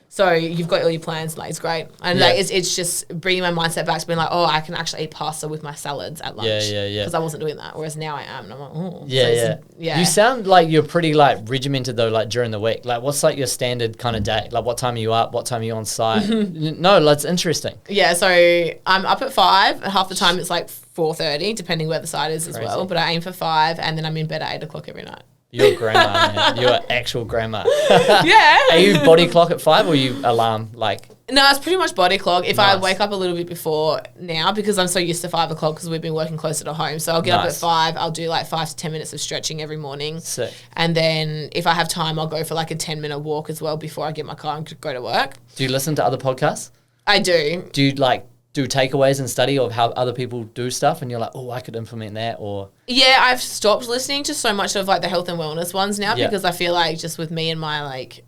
So you've got all your plans, like it's great. And like it's just bringing my mindset back to being like, oh, I can actually eat pasta with my salads at lunch. Yeah. Because I wasn't doing that. Whereas now I am. And I'm like, oh. Yeah. You sound like you're pretty like regimented though, like during the week. Like what's like your standard kind of day? Like what time are you up? What time are you on site? No, that's interesting. Yeah, so I'm up at 5. And half the time it's like 4:30, depending where the site is as well. But I aim for 5 and then I'm in bed at 8 o'clock every night. You're grandma, man. You're actual grandma. Yeah. Are you body clock at 5 or you alarm like? No, it's pretty much body clock. If I wake up a little bit before now, because I'm so used to 5 o'clock because we've been working closer to home. So I'll get up at 5. I'll do like 5 to 10 minutes of stretching every morning. Sick. And then if I have time, I'll go for like a 10-minute walk as well before I get my car and go to work. Do you listen to other podcasts? I do. Do you like do takeaways and study of how other people do stuff and you're like, oh, I could implement that? Or yeah, I've stopped listening to so much of like the health and wellness ones now because I feel like just with me and my like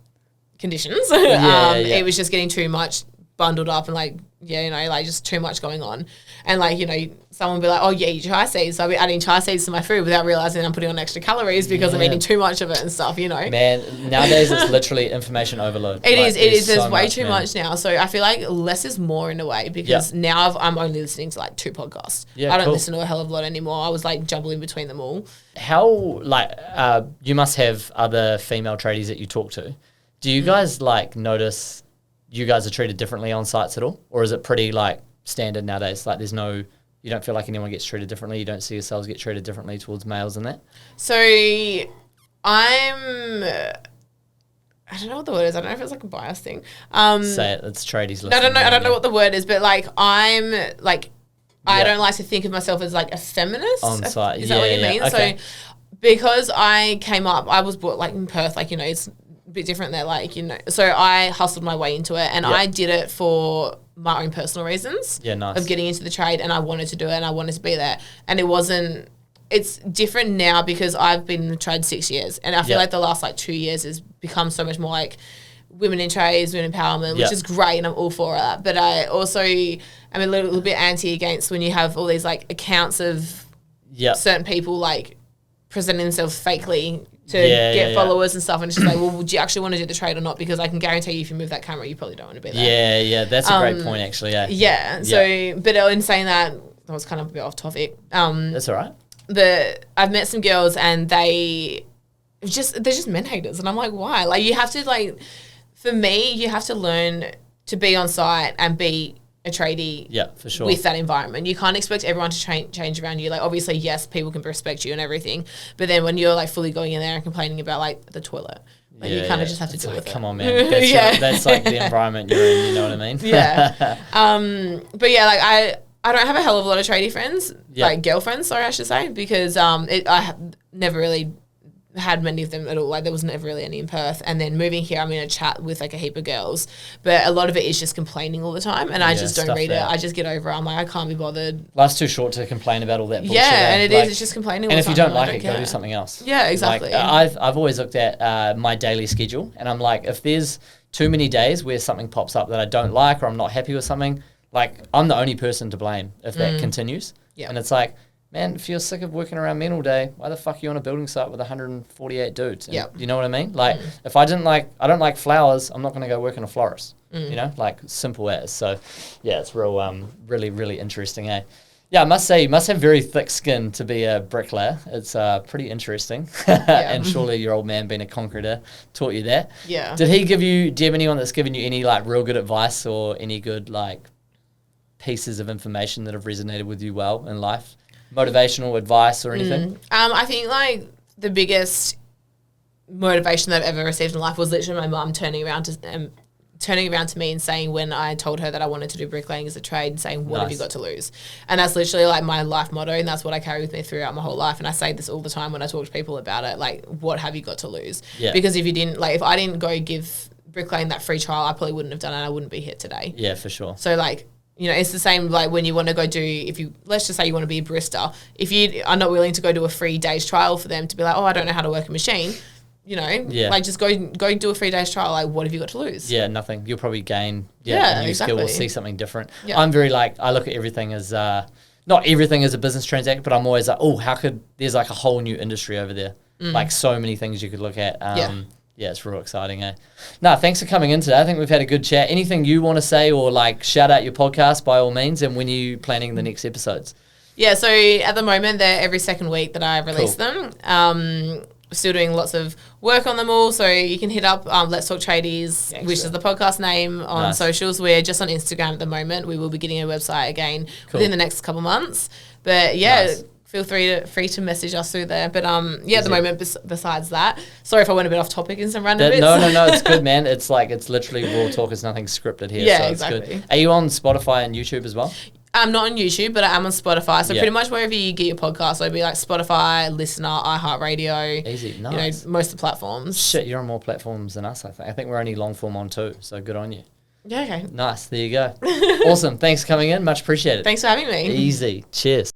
conditions, it was just getting too much bundled up and like, you know, like just too much going on. And like, you know, someone will be like, oh yeah, you chia seeds. So I'll be adding chia seeds to my food without realizing I'm putting on extra calories because I'm eating too much of it and stuff, you know. Man, nowadays it's literally information overload. It is. There's way too much now. So I feel like less is more in a way because now I'm only listening to like 2 podcasts. I don't listen to a hell of a lot anymore. I was like jumbling between them all. How, like, you must have other female tradies that you talk to. Do you guys like notice you guys are treated differently on sites at all? Or is it pretty like standard nowadays? Like there's no, you don't feel like anyone gets treated differently. You don't see yourselves get treated differently towards males and that? So I don't know what the word is. I don't know if it's like a bias thing. Say it. It's tradies listening. I don't know what the word is, but like I'm like, I don't like to think of myself as like a feminist. On site. Is that what you mean? Okay. So because I came up, I was brought like in Perth, like, you know, it's a bit different there, like, you know. So I hustled my way into it and I did it for my own personal reasons of getting into the trade, and I wanted to do it and I wanted to be there. And it's different now because I've been in the trade 6 years and I feel like the last like 2 years has become so much more like women in trades, women empowerment, which is great and I'm all for that. But I also am a little bit anti against when you have all these like accounts of certain people like presenting themselves fakely to get followers and stuff, and it's just like, well, would you actually want to do the trade or not? Because I can guarantee you if you move that camera, you probably don't want to be there. Yeah, that's a great point actually. So, but in saying that was kind of a bit off topic. That's all right. But I've met some girls and they're just men haters, and I'm like, why? Like, you have to, like, for me, you have to learn to be on site and be a tradie for sure. with that environment. You can't expect everyone to change around you. Like, obviously, yes, people can respect you and everything, but then when you're like fully going in there and complaining about like the toilet, like you kind of just have to deal with it. Come on, man. That's, that's like the environment you're in, you know what I mean? But yeah, like I don't have a hell of a lot of tradie friends, like girlfriends, sorry, I should say, because I have never really had many of them at all. Like, there was never really any in Perth. And then moving here, I'm in a chat with like a heap of girls, but a lot of it is just complaining all the time, and I just don't read it. I just get over it. I'm like, I can't be bothered. Life's too short to complain about all that bullshit. Yeah, and it's just complaining all the time. And if you don't like it, go do something else. Yeah, exactly. Like, I've always looked at my daily schedule, and I'm like, if there's too many days where something pops up that I don't like or I'm not happy with something, like, I'm the only person to blame if that continues. Yeah. And it's like, man, if you're sick of working around men all day, why the fuck are you on a building site with 148 dudes? And you know what I mean? Like, if I don't like flowers, I'm not going to go work in a florist. You know, like, simple as. So, yeah, it's really, really interesting, eh? Yeah, I must say, you must have very thick skin to be a bricklayer. It's pretty interesting. And surely your old man, being a concreter, taught you that. Yeah. Do you have anyone that's given you any, like, real good advice or any good, like, pieces of information that have resonated with you well in life? Motivational advice or anything? I think, like, the biggest motivation that I've ever received in life was literally my mum turning around to me and saying, when I told her that I wanted to do bricklaying as a trade, saying, what have you got to lose? And that's literally like my life motto, and that's what I carry with me throughout my whole life. And I say this all the time when I talk to people about it, like, what have you got to lose? Yeah. Because if I didn't go give bricklaying that free trial, I probably wouldn't have done it. I wouldn't be here today. Yeah, for sure. So, like, you know, it's the same like when you want to go let's just say you want to be a barista. If you are not willing to go do a free day's trial for them to be like, oh, I don't know how to work a machine, you know, like, just go do a 3 days trial. Like, what have you got to lose? Yeah, nothing. You'll probably gain a new skill or see something different. Yeah. I'm very like, I look at everything as, not everything as a business transaction, but I'm always like, oh, there's like a whole new industry over there. Like, so many things you could look at. Yeah, it's real exciting, eh? No, thanks for coming in today. I think we've had a good chat. Anything you want to say or, like, shout out your podcast by all means, and when are you planning the next episodes? Yeah, so at the moment, they're every second week that I release them. Still doing lots of work on them all, so you can hit up Let's Talk Tradies, which is the podcast name, on socials. We're just on Instagram at the moment. We will be getting a website again within the next couple months. But feel free to message us through there. But at the moment, besides that, sorry if I went a bit off topic in some random bits. No, it's good, man. It's like, it's literally raw talk. It's nothing scripted here. Yeah, so exactly. It's good. Are you on Spotify and YouTube as well? I'm not on YouTube, but I am on Spotify. So pretty much wherever you get your podcast, so it'd be like Spotify, Listener, iHeartRadio. Easy, nice. You know, most of the platforms. Shit, you're on more platforms than us, I think. I think we're only long form on 2, so good on you. Yeah, okay. Nice, there you go. Awesome. Thanks for coming in. Much appreciated. Thanks for having me. Easy. Cheers.